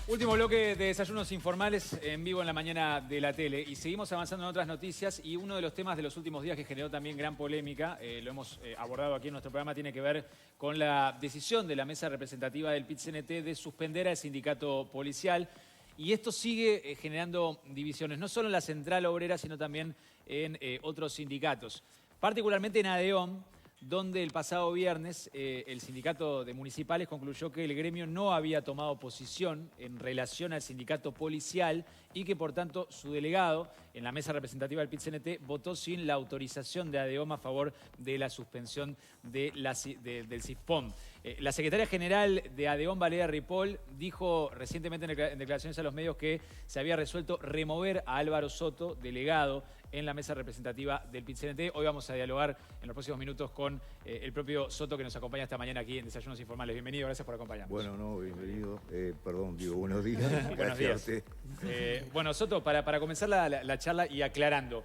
Último bloque de Desayunos Informales en vivo en la mañana de la tele. Y seguimos avanzando en otras noticias. Y uno de los temas de los últimos días que generó también gran polémica, lo hemos abordado aquí en nuestro programa, tiene que ver con la decisión de la mesa representativa del PIT-CNT de suspender al sindicato policial. Y esto sigue generando divisiones, no solo en la Central Obrera, sino también en otros sindicatos. Particularmente en ADEOM, donde el pasado viernes el sindicato de municipales concluyó que el gremio no había tomado posición en relación al sindicato policial y que, por tanto, su delegado en la mesa representativa del PIT-CNT votó sin la autorización de ADEOM a favor de la suspensión de del CISPOM. La secretaria general de ADEOM, Valeria Ripoll, dijo recientemente en declaraciones a los medios que se había resuelto remover a Álvaro Soto, delegado en la mesa representativa del PIT-CNT. Hoy vamos a dialogar en los próximos minutos con el propio Soto, que nos acompaña esta mañana aquí en Desayunos Informales. Bienvenido, gracias por acompañarnos. Bueno, no, bienvenido. Perdón, digo, buenos días. Buenos días. Bueno, Soto, para comenzar la charla y aclarando,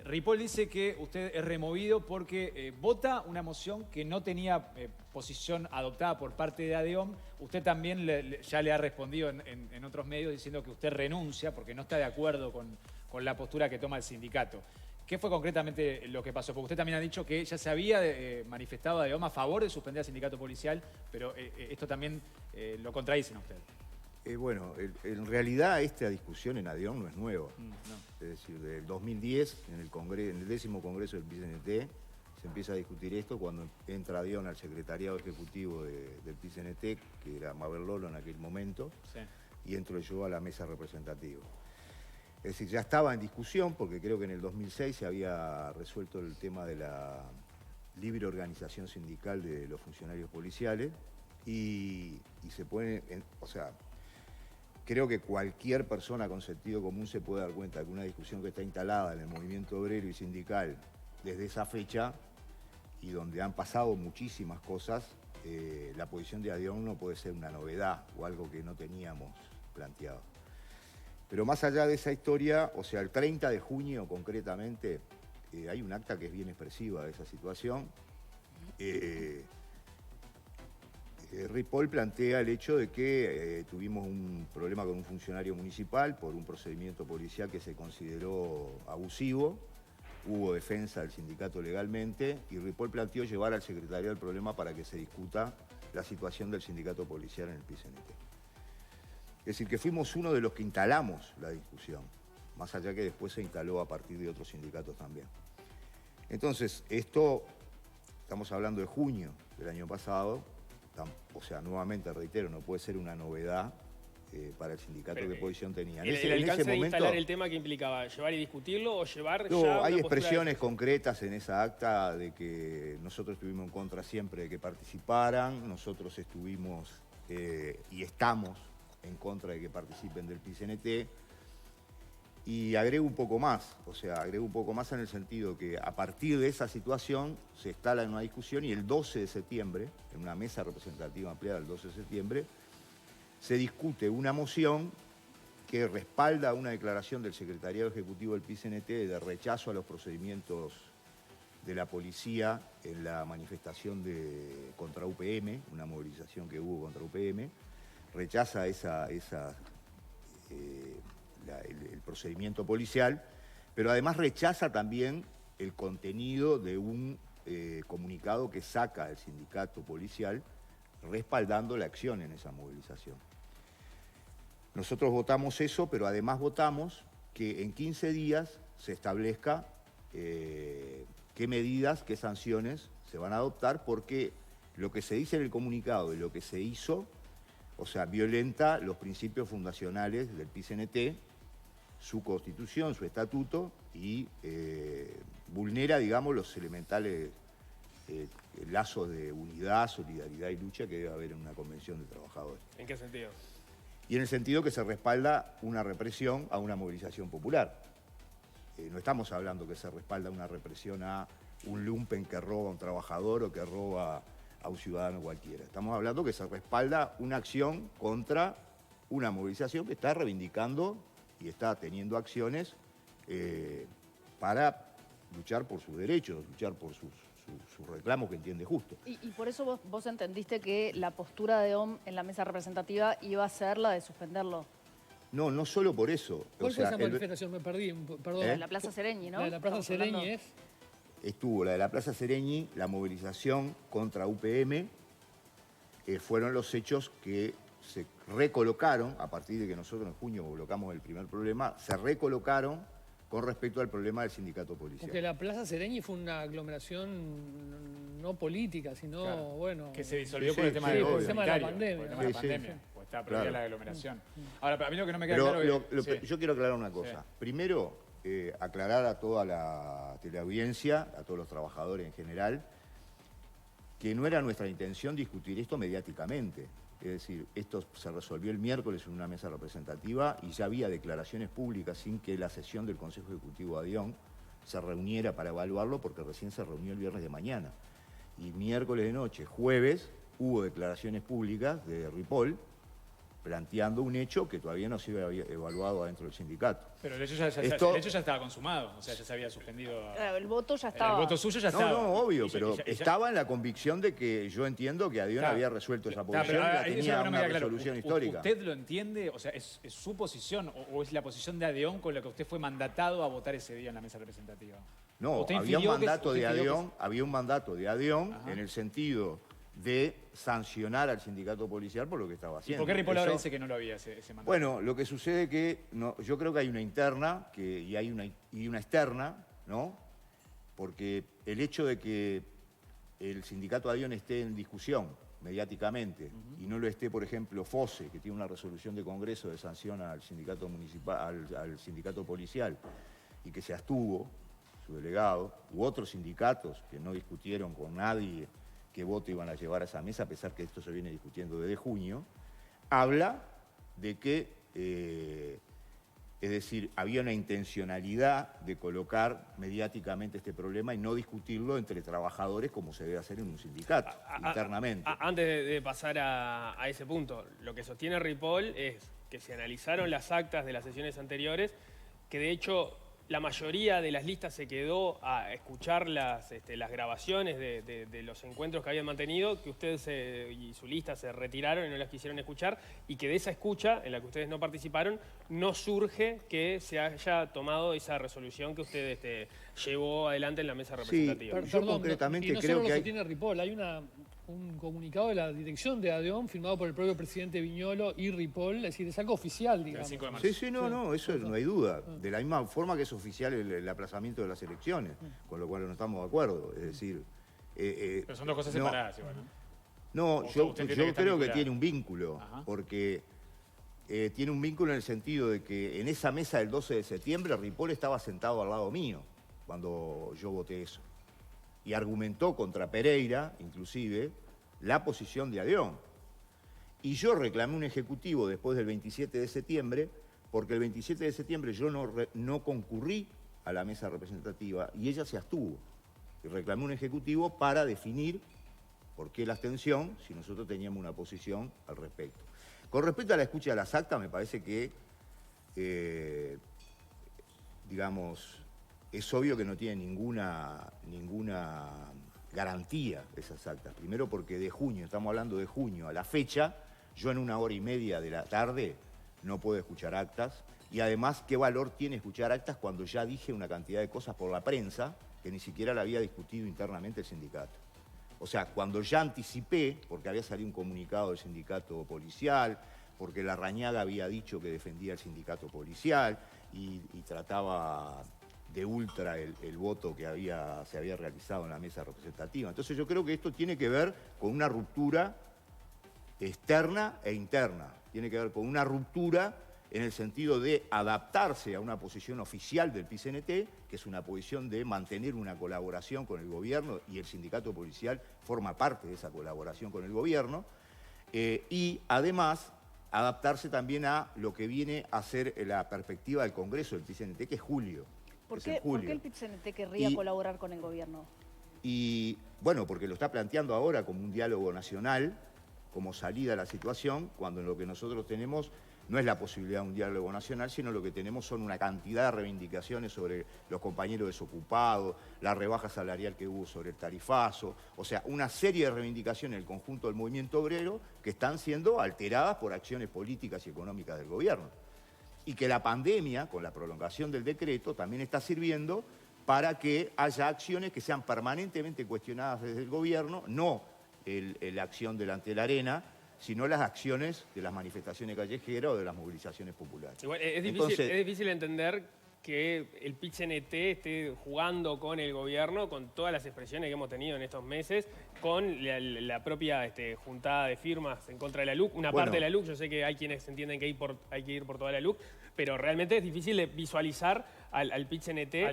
Ripoll dice que usted es removido porque vota una moción que no tenía posición adoptada por parte de ADEOM. Usted también ya le ha respondido en otros medios diciendo que usted renuncia porque no está de acuerdo con la postura que toma el sindicato. ¿Qué fue concretamente lo que pasó? Porque usted también ha dicho que ya se había manifestado ADEOM a favor de suspender al sindicato policial, pero esto también lo contradicen a usted. Bueno, en realidad esta discusión en ADEOM no es nueva. No. Es decir, del 2010, en el 10º Congreso del PIT-CNT, se empieza a discutir esto cuando entra ADEOM al secretariado ejecutivo del PIT-CNT, que era Mabel Lolo en aquel momento, sí, y entro yo a la mesa representativa. Es decir, ya estaba en discusión, porque creo que en el 2006 se había resuelto el tema de la libre organización sindical de los funcionarios policiales, y se pone, o sea, creo que cualquier persona con sentido común se puede dar cuenta que una discusión que está instalada en el movimiento obrero y sindical desde esa fecha, y donde han pasado muchísimas cosas, la posición de ADEOM no puede ser una novedad o algo que no teníamos planteado. Pero más allá de esa historia, o sea, el 30 de junio concretamente, hay un acta que es bien expresiva de esa situación. Ripoll plantea el hecho de que tuvimos un problema con un funcionario municipal por un procedimiento policial que se consideró abusivo. Hubo defensa del sindicato legalmente y Ripoll planteó llevar al secretariado el problema para que se discuta la situación del sindicato policial en el PIT-CNT. Es decir, que fuimos uno de los que instalamos la discusión, más allá que después se instaló a partir de otros sindicatos también. Entonces, esto, estamos hablando de junio del año pasado, o sea, nuevamente reitero, no puede ser una novedad para el sindicato qué posición tenía. ¿El alcance de instalar el tema que implicaba? ¿Llevar y discutirlo o llevar no, ya hay expresiones concretas en esa acta de que nosotros estuvimos en contra siempre de que participaran, nosotros estuvimos y estamos en contra de que participen del PIT-CNT, y agrego un poco más, o sea, agrego un poco más en el sentido que a partir de esa situación se instala en una discusión y el 12 de septiembre, en una mesa representativa ampliada el 12 de septiembre, se discute una moción que respalda una declaración del Secretariado Ejecutivo del PIT-CNT de rechazo a los procedimientos de la policía en la manifestación contra UPM, una movilización que hubo contra UPM, rechaza el procedimiento policial, pero además rechaza también el contenido de un comunicado que saca el sindicato policial respaldando la acción en esa movilización. Nosotros votamos eso, pero además votamos que en 15 días se establezca qué medidas, qué sanciones se van a adoptar, porque lo que se dice en el comunicado y lo que se hizo, o sea, violenta los principios fundacionales del PIT-CNT, su constitución, su estatuto, y vulnera, digamos, los elementales lazos de unidad, solidaridad y lucha que debe haber en una convención de trabajadores. ¿En qué sentido? Y en el sentido que se respalda una represión a una movilización popular. No estamos hablando que se respalda una represión a un lumpen que roba a un trabajador o que roba a un ciudadano cualquiera. Estamos hablando que se respalda una acción contra una movilización que está reivindicando y está teniendo acciones para luchar por sus derechos, luchar por sus su reclamo que entiende justo. Y por eso vos entendiste que la postura de OM en la mesa representativa iba a ser la de suspenderlo. No solo por eso. ¿Cuál fue esa manifestación? Me perdí, perdón. La Plaza Sereñi, ¿no? La de la Plaza Sereñi es... Estuvo la de la Plaza Sereñi, la movilización contra UPM, fueron los hechos que se recolocaron, a partir de que nosotros en junio colocamos el primer problema, se recolocaron con respecto al problema del sindicato policial. Porque la Plaza Sereñi fue una aglomeración no política, sino, Claro, bueno... que se disolvió Sí, por el tema, sí, del por el tema de la sanitario, pandemia. por el tema de la Sí, sí. pandemia, porque estaba prohibida Claro. la aglomeración. Ahora, a mí lo que no me queda Pero claro es... yo quiero aclarar una cosa. Sí. Primero, aclarar a toda la teleaudiencia, a todos los trabajadores en general, que no era nuestra intención discutir esto mediáticamente. Es decir, esto se resolvió el miércoles en una mesa representativa y ya había declaraciones públicas sin que la sesión del Consejo Ejecutivo de ADION se reuniera para evaluarlo, porque recién se reunió el viernes de mañana. Y miércoles de noche, jueves, hubo declaraciones públicas de Ripoll planteando un hecho que todavía no se había evaluado adentro del sindicato. Pero el hecho ya estaba consumado, o sea, ya se había suspendido... Claro, el voto ya estaba. El voto suyo ya estaba. No, obvio, Y ya- pero y ya- estaba en la convicción de que yo entiendo que Adión Claro. había resuelto esa Claro, posición, pero la eso es tenía lo que no me una queda claro. resolución histórica. ¿Usted lo entiende? O sea, ¿es su posición o es la posición de ADEON con la que usted fue mandatado a votar ese día en la mesa representativa? No, ¿Usted había un infirió que- mandato usted de infirió que- Adión, había un mandato de Adión Ajá. en el sentido de sancionar al sindicato policial por lo que estaba ¿Y haciendo. por qué Ripoll ahora Eso- dice que no lo había ese mandato? Bueno, lo que sucede que yo creo que hay una interna y hay una externa, ¿no? Porque el hecho de que el sindicato Adión esté en discusión mediáticamente y no lo esté, por ejemplo, FOSE, que tiene una resolución de Congreso de sanción al sindicato municipal, al sindicato policial, y que se abstuvo, su delegado, u otros sindicatos que no discutieron con nadie qué voto iban a llevar a esa mesa, a pesar que esto se viene discutiendo desde junio, habla de que, es decir, había una intencionalidad de colocar mediáticamente este problema y no discutirlo entre trabajadores como se debe hacer en un sindicato, internamente. Antes de pasar a ese punto, lo que sostiene Ripoll es que se analizaron las actas de las sesiones anteriores, que de hecho la mayoría de las listas se quedó a escuchar las grabaciones de los encuentros que habían mantenido, que ustedes y su lista se retiraron y no las quisieron escuchar, y que de esa escucha, en la que ustedes no participaron, no surge que se haya tomado esa resolución que usted llevó adelante en la mesa representativa. Yo concretamente y no creo solo que lo hay... sostiene Ripoll, hay un comunicado de la dirección de ADEON firmado por el propio presidente Viñolo y Ripoll, es decir, es algo oficial, digamos. 5 de marzo. Sí, no, eso no hay duda. De la misma forma que es oficial el aplazamiento de las elecciones, con lo cual no estamos de acuerdo. Es decir... Pero son dos cosas no, separadas igual, ¿no? No, ¿O yo usted entiende que creo están que vinculadas? tiene un vínculo, Ajá. porque tiene un vínculo en el sentido de que en esa mesa del 12 de septiembre Ripoll estaba sentado al lado mío cuando yo voté eso. Y argumentó contra Pereira, inclusive, la posición de Adión. Y yo reclamé un ejecutivo después del 27 de septiembre, porque el 27 de septiembre yo no concurrí a la mesa representativa y ella se abstuvo. Y reclamé un ejecutivo para definir por qué la abstención si nosotros teníamos una posición al respecto. Con respecto a la escucha de las actas, me parece que, digamos, es obvio que no tiene ninguna garantía esas actas. Primero porque de junio, estamos hablando de junio, a la fecha, yo en 1h30 de la tarde no puedo escuchar actas. Y además, ¿qué valor tiene escuchar actas cuando ya dije una cantidad de cosas por la prensa que ni siquiera la había discutido internamente el sindicato? O sea, cuando ya anticipé, porque había salido un comunicado del sindicato policial, porque Larrañaga había dicho que defendía el sindicato policial y trataba de ultra el voto que se había realizado en la mesa representativa. Entonces yo creo que esto tiene que ver con una ruptura externa e interna. Tiene que ver con una ruptura en el sentido de adaptarse a una posición oficial del PCNT, que es una posición de mantener una colaboración con el gobierno, y el sindicato policial forma parte de esa colaboración con el gobierno, y además adaptarse también a lo que viene a ser la perspectiva del Congreso del PCNT, que es julio. ¿Por qué el PIT-CNT querría colaborar con el gobierno? Y bueno, porque lo está planteando ahora como un diálogo nacional, como salida a la situación, cuando lo que nosotros tenemos no es la posibilidad de un diálogo nacional, sino lo que tenemos son una cantidad de reivindicaciones sobre los compañeros desocupados, la rebaja salarial que hubo sobre el tarifazo, o sea, una serie de reivindicaciones del conjunto del movimiento obrero que están siendo alteradas por acciones políticas y económicas del gobierno. Y que la pandemia, con la prolongación del decreto, también está sirviendo para que haya acciones que sean permanentemente cuestionadas desde el gobierno, no la acción delante de la arena, sino las acciones de las manifestaciones callejeras o de las movilizaciones populares. Igual, es difícil entender que el PIT-CNT esté jugando con el gobierno, con todas las expresiones que hemos tenido en estos meses, con la propia juntada de firmas en contra de la LUC, una parte de la LUC. Yo sé que hay quienes entienden que hay que ir por toda la LUC, pero realmente es difícil de visualizar al PIT-CNT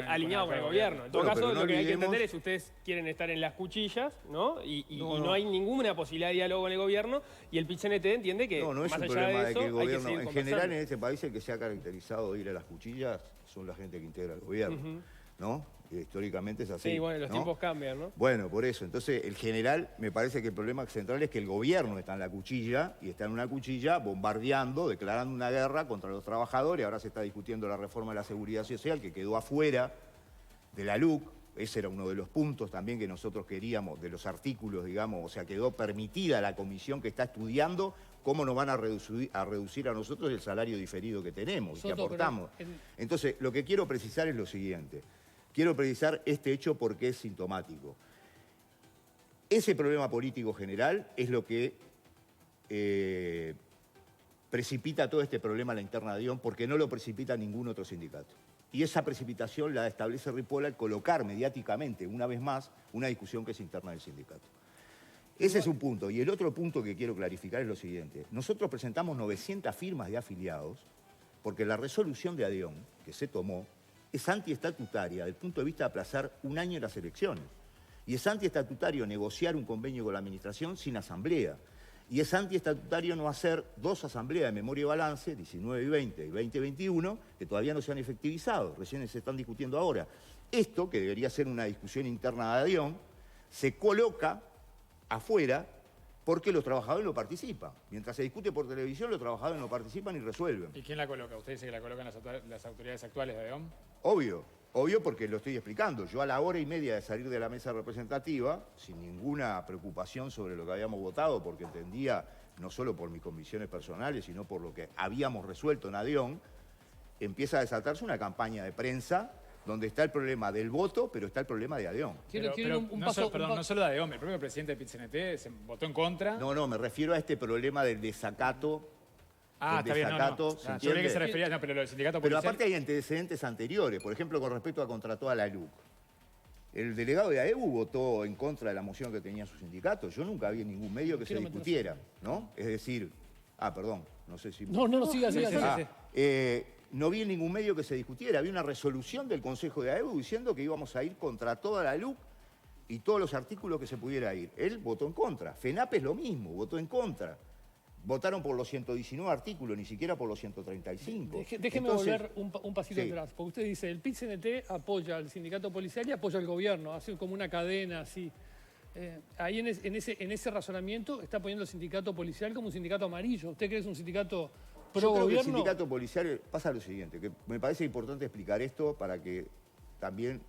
alineado con el gobierno. En todo caso, lo que hay que entender es que ustedes quieren estar en las cuchillas, ¿no? Y no hay ninguna posibilidad de diálogo con el gobierno, y el PIT-CNT entiende que no es más un allá problema de eso, que el gobierno, hay que seguir en general en este país el que se ha caracterizado de ir a las cuchillas son la gente que integra el gobierno, ¿no? Históricamente es así. Sí, bueno, los ¿no? tiempos cambian, ¿no? Bueno, por eso. Entonces, el general, me parece que el problema central es que el gobierno está en la cuchilla, y está en una cuchilla bombardeando, declarando una guerra contra los trabajadores. Ahora se está discutiendo la reforma de la seguridad social, que quedó afuera de la LUC. Ese era uno de los puntos también que nosotros queríamos, de los artículos, digamos, o sea, quedó permitida la comisión que está estudiando cómo nos van a reducir a nosotros el salario diferido que tenemos, que aportamos. Entonces, lo que quiero precisar es lo siguiente. Quiero precisar este hecho porque es sintomático. Ese problema político general es lo que precipita todo este problema a la interna de ADIOM, porque no lo precipita ningún otro sindicato. Y esa precipitación la establece Ripoll al colocar mediáticamente, una vez más, una discusión que es interna del sindicato. Ese es un punto. Y el otro punto que quiero clarificar es lo siguiente. Nosotros presentamos 900 firmas de afiliados porque la resolución de ADIOM que se tomó es antiestatutaria desde el punto de vista de aplazar un año las elecciones. Y es antiestatutario negociar un convenio con la administración sin asamblea. Y es antiestatutario no hacer 2 asambleas de memoria y balance, 19 y 20 y 2021, que todavía no se han efectivizado, recién se están discutiendo ahora. Esto, que debería ser una discusión interna de ADIOM, se coloca afuera porque los trabajadores no participan. Mientras se discute por televisión, los trabajadores no participan y resuelven. ¿Y quién la coloca? ¿Usted dice que la colocan las autoridades actuales de ADIOM? Obvio porque lo estoy explicando. Yo a la hora y media de salir de la mesa representativa, sin ninguna preocupación sobre lo que habíamos votado, porque entendía, no solo por mis convicciones personales, sino por lo que habíamos resuelto en ADIOM, empieza a desatarse una campaña de prensa donde está el problema del voto, pero está el problema de ADIOM. No solo de ADIOM, el propio presidente del PIT-CNT se votó en contra. No, me refiero a este problema del desacato. Está bien, yo sabía que se refería, pero lo del sindicato policial... Pero aparte hay antecedentes anteriores, por ejemplo, con respecto a contrató a la LUC. El delegado de AEBU votó en contra de la moción que tenía su sindicato. Yo nunca vi en ningún medio que se discutiera, ¿no? Es decir, perdón, no sé si... No, siga. No vi en ningún medio que se discutiera. Había una resolución del Consejo de AEBU diciendo que íbamos a ir contra toda la LUC y todos los artículos que se pudiera ir. Él votó en contra. FENAP es lo mismo, votó en contra. Votaron por los 119 artículos, ni siquiera por los 135. Déjeme volver un pasito atrás, porque usted dice, el PIT-CNT apoya al sindicato policial y apoya al gobierno, hace como una cadena así. Ahí en ese razonamiento está poniendo el sindicato policial como un sindicato amarillo. ¿Usted cree que es un sindicato pro Yo creo gobierno? Que el sindicato policial pasa lo siguiente, que me parece importante explicar esto para que también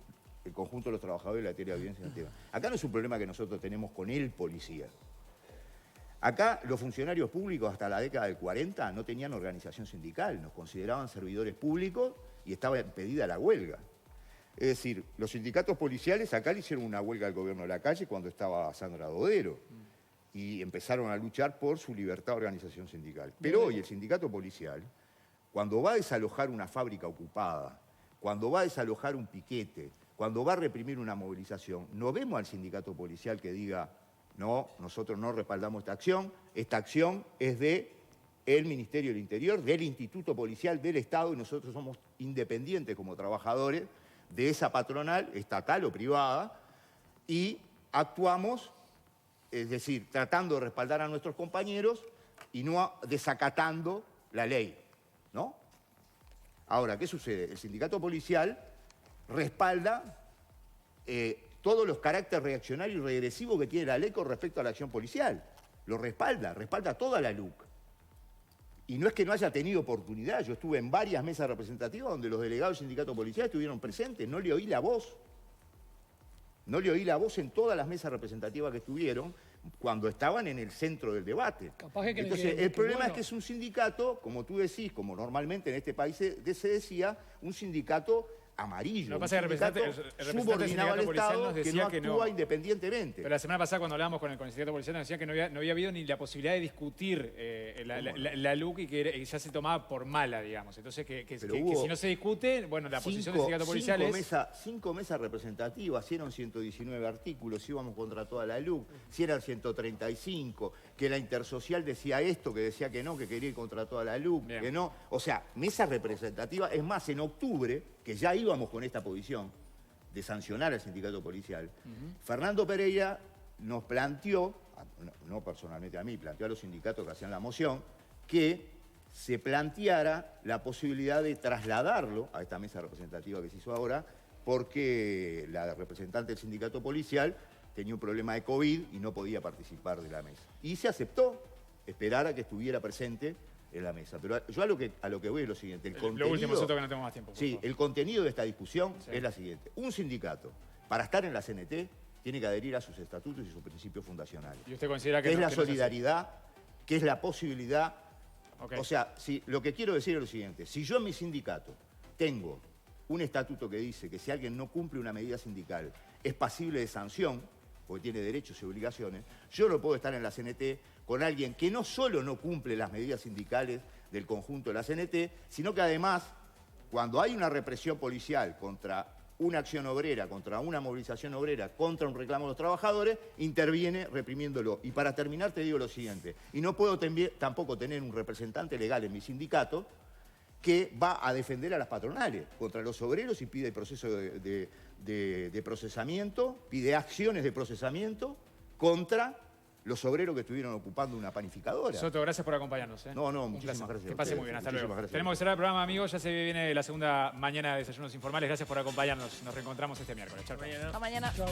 el conjunto de los trabajadores la tenga evidencia en el tema. Acá no es un problema que nosotros tenemos con el policía. Acá los funcionarios públicos hasta la década del 40 no tenían organización sindical, nos consideraban servidores públicos y estaba impedida la huelga. Es decir, los sindicatos policiales acá le hicieron una huelga al gobierno de la calle cuando estaba Sandra Dodero y empezaron a luchar por su libertad de organización sindical. Pero hoy el sindicato policial, cuando va a desalojar una fábrica ocupada, cuando va a desalojar un piquete, cuando va a reprimir una movilización, no vemos al sindicato policial que diga: no, nosotros no respaldamos esta acción es del Ministerio del Interior, del Instituto Policial, del Estado, y nosotros somos independientes como trabajadores de esa patronal, estatal o privada, y actuamos, es decir, tratando de respaldar a nuestros compañeros y no desacatando la ley, ¿no? Ahora, ¿qué sucede? El sindicato policial respalda todos los caracteres reaccionarios y regresivos que tiene la ley con respecto a la acción policial. lo respalda toda la LUC. Y no es que no haya tenido oportunidad, yo estuve en varias mesas representativas donde los delegados del sindicato policial estuvieron presentes, no le oí la voz. No le oí la voz en todas las mesas representativas que estuvieron cuando estaban en el centro del debate. Entonces, el problema es que es un sindicato, como tú decís, como normalmente en este país se decía, un sindicato amarillo, un sindicato subordinado al Estado que no actúa independientemente. Pero la semana pasada cuando hablábamos con el sindicato policial nos decían que no había habido ni la posibilidad de discutir la LUC y que ya se tomaba por mala, digamos. Entonces, que si no se discute, bueno, la posición del sindicato policial es... 5 mesas representativas, si eran 119 artículos, si íbamos contra toda la LUC, si eran 135, que la intersocial decía esto, que decía que no, que quería ir contra toda la LUC, que no. O sea, mesas representativas, es más, en octubre, que ya íbamos con esta posición de sancionar al sindicato policial, Fernando Pereira nos planteó, no personalmente a mí, planteó a los sindicatos que hacían la moción, que se planteara la posibilidad de trasladarlo a esta mesa representativa que se hizo ahora, porque la representante del sindicato policial tenía un problema de COVID y no podía participar de la mesa. Y se aceptó esperar a que estuviera presente en la mesa. Pero yo a lo que voy es lo siguiente. Lo último, nosotros que no tenemos más tiempo. Sí, el contenido de esta discusión es la siguiente. Un sindicato, para estar en la CNT, tiene que adherir a sus estatutos y sus principios fundacionales. ¿Y usted considera que es la solidaridad, que es la posibilidad... Okay. O sea, lo que quiero decir es lo siguiente. Si yo en mi sindicato tengo un estatuto que dice que si alguien no cumple una medida sindical es pasible de sanción, porque tiene derechos y obligaciones, yo no puedo estar en la CNT con alguien que no solo no cumple las medidas sindicales del conjunto de la CNT, sino que además, cuando hay una represión policial contra una acción obrera, contra una movilización obrera, contra un reclamo de los trabajadores, interviene reprimiéndolo. Y para terminar te digo lo siguiente, y no puedo tampoco tener un representante legal en mi sindicato que va a defender a las patronales contra los obreros y pide proceso de procesamiento, pide acciones de procesamiento contra los obreros que estuvieron ocupando una panificadora. Soto, gracias por acompañarnos. No, muchísimas gracias. Que pase muy bien, hasta luego. Gracias. Tenemos que cerrar el programa, amigos. Ya se viene la segunda mañana de Desayunos Informales. Gracias por acompañarnos. Nos reencontramos este miércoles. Chao. Hasta mañana. Chau.